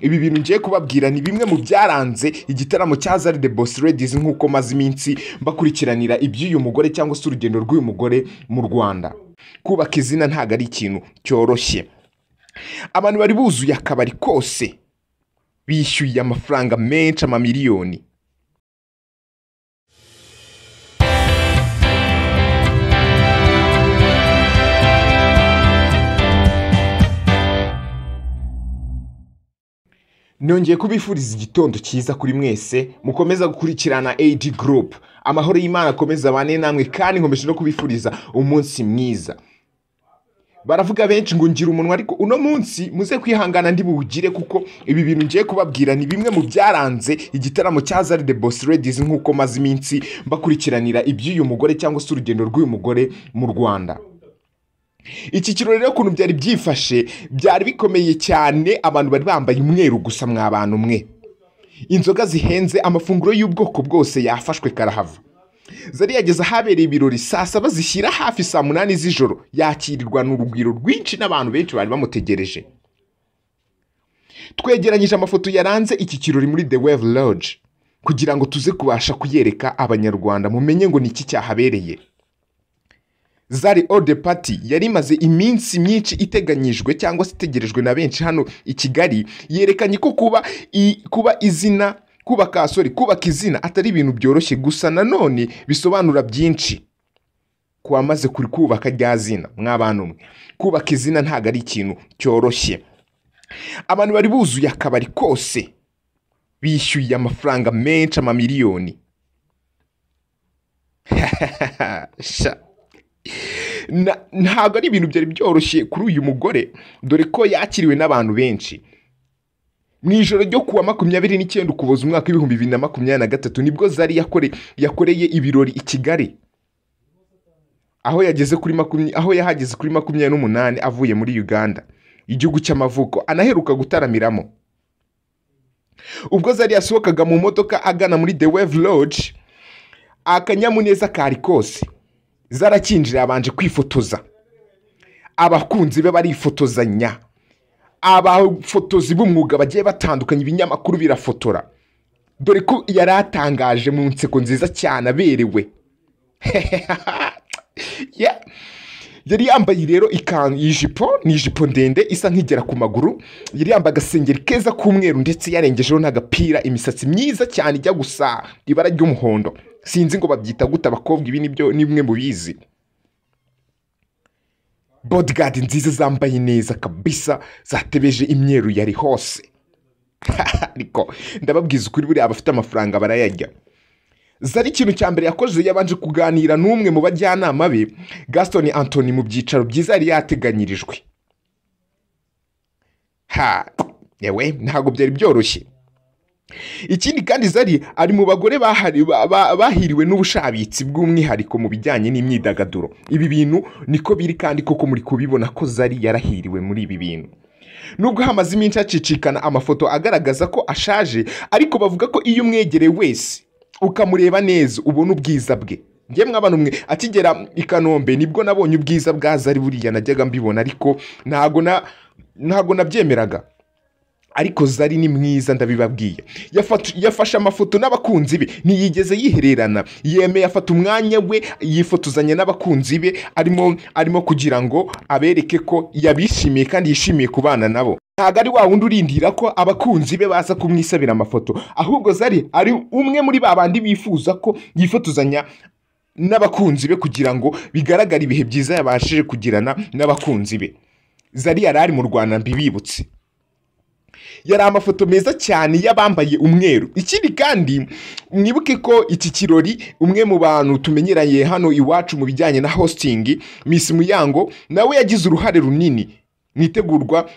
Ibi bintu ngiye kubabwira ni bimwe mu byaranze igitaramo cya Zari Boss Ladies nk'uko maze iminsi bakurikiranira iby'uyu mugore cyangwa se urugendo rw'uyu mugore mu Rwanda. Kubaka izina ntago ari ikintu cyoroshye. Abantu bari buzuye akabari kose bishyuye amafaranga menshi amamiliyoni. Nongeye kubifuriza igitondo cyiza kuri mwese mukomeza gukurikirana AD Group. Amahoro y'Imana akomeza bane namwe kandi nkomeje no kubifuriza umunsi mwiza. Baravuga benshi ngo ngira umunwa ariko uno munsi muze kwihangana ndi buwugire kuko ibi bintu ngiye kubabwira ni bimwe mu byaranze igitaramo cya Zari Boss Ladies nk'uko maze iminsi bakurikiranira iby'uyu mugore cyangwa se urugendo rw'uyu mugore mu Rwanda. Iki kirori rero kuntu byari byifashe byari bikomeye cyane, abantu bari bambaye umweru gusa mw'abantu mwe. Inzoga zihenze, amafunguro y'ubwoko bwose yafashwe karahava. Zari yageze ahabereye ibirori saa 7 zishyira hafi saa 8 z'ijoro, yakirirwa n'urugwiro rwinshi n'abantu benshi bari bamutegereje. Twegeranyije amafoto yaranze iki kirori muri The Wave Lodge kugira ngo tuze kubasha kuyereka abanyarwanda mumenye ngo niki cyahabereye. Zari Ode Party yari imaze iminsi myinshi iteganyijwe cyangwa se itegerejwe na benshi hano i Kigali, yerekanye ko kubaka izina atari ibintu byoroshye gusa nanone bisobanura byinshi. Kwamaze kuri kubaka rya zina mw'abantu mwe, kubaka izina ntago ari ikintu cyoroshye. Abantu bari buzuye akabari kose bishyuye amafaranga menshi amamiliyoni. Ntago ari ibintu byari byoroshye kuri uyu mugore, dore ko yakiriwe n'abantu benshi. Mu ijoro ryo kuwa 29 Ukuboza umwaka w'ibihumbi 2023 nibwo Zari yakoreye ibirori i Kigali, aho yahageze kuri 28 avuye muri Uganda, igihugu cy'amavuko anaheruka gutaramiramo. Ubwo Zari yasohokaga mu modoka agana muri The Wave Lodge, akanyamuneza kari kose. Zari akinjira abanje kwifotoza, abakunzi be barifotozanya, abafotozi b'umwuga bagiye batandukanye, ibinyamakuru birafotora, dore ko yari atangaje mu nseko nziza cyane aberewe. Yari yambaye rero ijipo ndende isa nk'igera ku maguru, yari yambaye agasengeri keza k'umweru ndetse yarengejeho n'agapira, imisatsi myiza cyane ijya gusa ibara ry'umuhondo. Sinzi ngo babyita gute abakobwa, ibi nibyo nimwe mu bizi. Bodyguard nziza zambaye neza kabisa, zatebeje imyeru yari hose. Ariko ndababwiza ukuri buri abafite amafaranga barayarya. Zari ikintu cya mbere yakoze yabanje kuganira n'umwe mu bajyanama be, Gaston Anthony, mu byicaro byiza yari yateganyirijwe. Yewe ntago byari byoroshye. Ikindi kandi Zari ari mu bagore bahiriwe n'ubushabitsi bw'umwihariko mu bijyanye n'imyidagaduro. Ibi bintu niko biri kandi koko muri kubibona ko Zari yarahiriwe muri ibi bintu. Nubwo hamaze iminsi acicikana amafoto agaragaza ko ashaje, ariko bavuga ko iyo umwegereye wese ukamureba neza ubona ubwiza bwe. Ngemwe abantu mwe akigera i Kanombe nibwo nabonye ubwiza bwa Zari, buriya najyaga mbibona ariko ntago nabyemeraga. Ariko Zari ni mwiza ndabibabwiye. Yafashe amafoto n'abakunzi be, ntiyigeze yihererana, yemeye afata umwanya we yifotozanya n'abakunzi be, arimo kugira ngo abereke ko yabishimiye kandi yishimiye kubana nabo. Ntago ari wa wundi urindira ko abakunzi be baza kumwisabira amafoto, ahubwo Zari ari umwe muri babandi bifuza ko yifotozanya n'abakunzi be kugira ngo bigaragare ibihe byiza yabashije kugirana n'abakunzi be. Zari yarari mu Rwanda mbibibutse. Yari amafoto meza cyane y'abambaye umweru. Ikindi kandi mwibuke ko iki kirori umwe mu bantu tumenyeranye hano iwacu mu bijyanye na hosting, Miss Muyango, nawe yagize uruhare runini mwitegurwa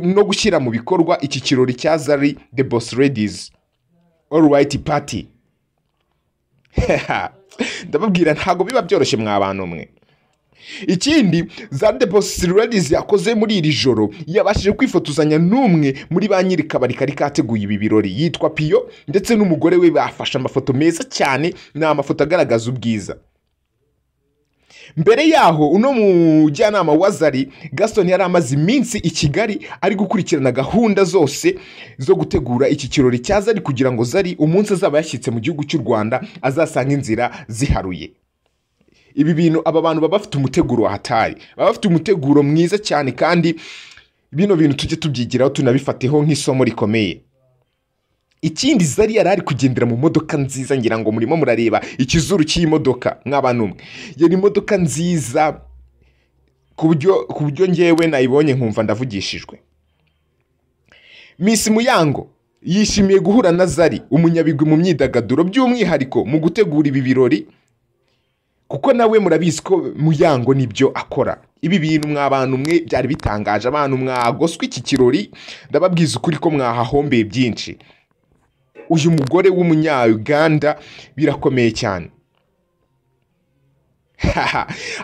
no gushyira mu bikorwa iki kirori cya Zari Boss Ladies All White Party. Ndababwira ntago biba byoroshye mw'abantu mwe. Ikindi Zari Boss Ladies yakoze muri iri joro, yabashije kwifotozanya n'umwe muri ba nyiri kabari kari kateguye ibi birori, yitwa Peee, ndetse n'umugore we bafashe amafoto meza cyane, ni amafoto agaragaza ubwiza. mbere yaho uno mujyanama wa Zari Gaston yari amaze iminsi i Kigali ari gukurikirana gahunda zose zo gutegura iki kirori cya Zari kugira ngo Zari umunsi azaba yashyitse mu gihugu cy'u Rwanda azasanga inzira ziharuye. Ibi bintu aba bantu baba bafite umuteguro wa hatari, baba bafite umuteguro mwiza cyane, kandi bino bintu tujye tubyigiraho tunabifateho nk'isomo rikomeye. Ikindi Zari yari ari kugendera mu modoka nziza, ngira ngo murimo murareba ikizuru cy'iyi modoka nk'abantu umwe. Yari imodoka nziza ku buryo ngewe nayibonye nkumva ndavugishijwe. Miss Muyango yishimiye guhura na Zari umunyabigwi mu myidagaduro, by'umwihariko mu gutegura ibi birori, kuko nawe murabizi ko Muyango nibyo akora. Ibi bintu mw'abantu mwe byari bitangaje, abantu mwagoswe iki kirori, ndababwiza ukuri ko mwahahombeye byinshi. Uyu mugore w'umunya-Uganda birakomeye cyane.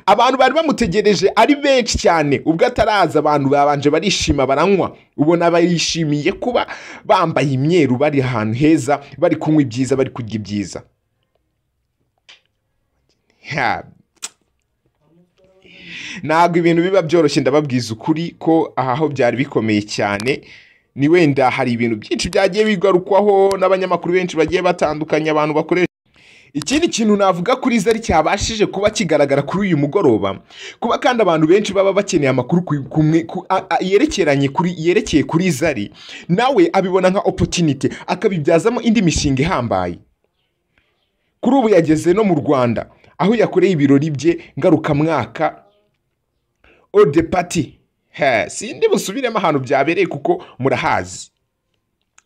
Abantu bari bamutegereje ari benshi cyane, ubwo ataraza abantu babanje barishima baranywa, ubona barishimiye kuba bambaye imyeru, bari ahantu heza, bari kunywa ibyiza, bari kurya ibyiza. Ntabwo ibintu biba byoroshye, ndababwiza ukuri ko aho byari bikomeye cyane. Ni wenda hari ibintu byinshi byagiye bigarukwaho n'abanyamakuru benshi bagiye batandukanye, abantu bakoresha. Ikindi kintu navuga kuri Zari cyabashije kuba kigaragara kuri uyu mugoroba, kuba kandi abantu benshi baba bakeneye amakuru yerekeye kuri Zari, nawe abibona nka opportunity akabibyazamo indi mishinga ihambaye. Kuri ubu yageze no mu Rwanda, aho yakoreye ibirori bye ngarukamwaka Ode Party. Sindi busubiremo ahantu byabereye kuko murahazi.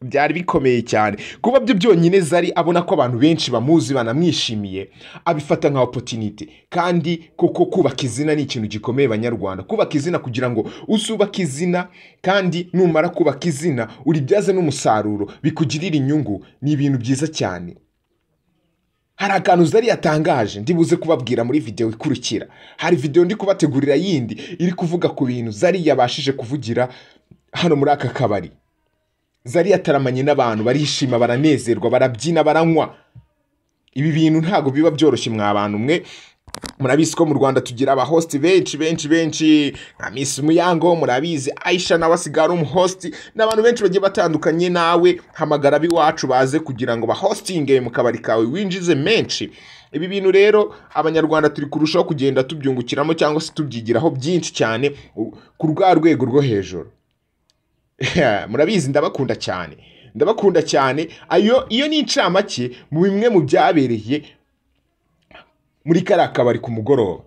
Byari bikomeye cyane. Kuba byo byonyine Zari abona ko abantu benshi bamuzi banamwishimiye, abifata nka opportunity. Kandi koko kubaka izina ni ikintu gikomeye Banyarwanda. Kubaka izina kugira ngo uzubaka izina, kandi numara kubaka izina uribyaze n'umusaruro bikugirira inyungu, ni ibintu byiza cyane. Hari akantu Zari yatangaje ndibuze kubabwira muri video ikurikira. Hari video ndi kubategurira yindi iri kuvuga ku bintu Zari yabashije kuvugira hano muri aka kabari. Zari yataramanye n'abantu, barishima, baranezerwa, barabyina, baranywa. Ibi bintu ntago biba byoroshye mw'abantu mwe. Murabizi ko mu Rwanda tugira aba host benshi nka Miss Muyango, murabizi Aisha nawe asigara host, n'abantu benshi bagiye batandukanye. Nawe hamagara biwacu baze kugira ngo ba hostinge mu kabari kawe winjize menshi. Ibi bintu rero Abanyarwanda turi kurushaho kugenda tubyungukiramo cyangwa se tubyigiraho byinshi cyane ku rwego rwo hejuru. Murabizi ndabakunda cyane. Iyo ni incamake mu bimwe mu byabereye muri kariya kabari ku mugoroba.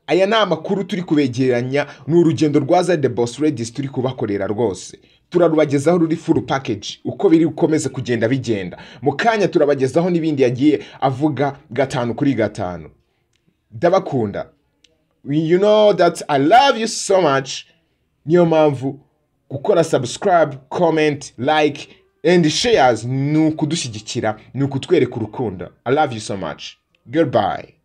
Aya ni amakuru turi kubegeranya, ni urugendo rwa Zari Boss Ladies turi kubakorera rwose. Turarubagezaho ruri full package uko biri ukomeze kugenda bigenda. Mu kanya turabagezaho n'ibindi yagiye avuga 5 kuri 5. Ndabakunda. You know that I love you so much. Niyo mpamvu gukora subscribe, comment, like and shares ni ukudushyigikira, ni ukutwereka urukundo. I love you so much. Goodbye.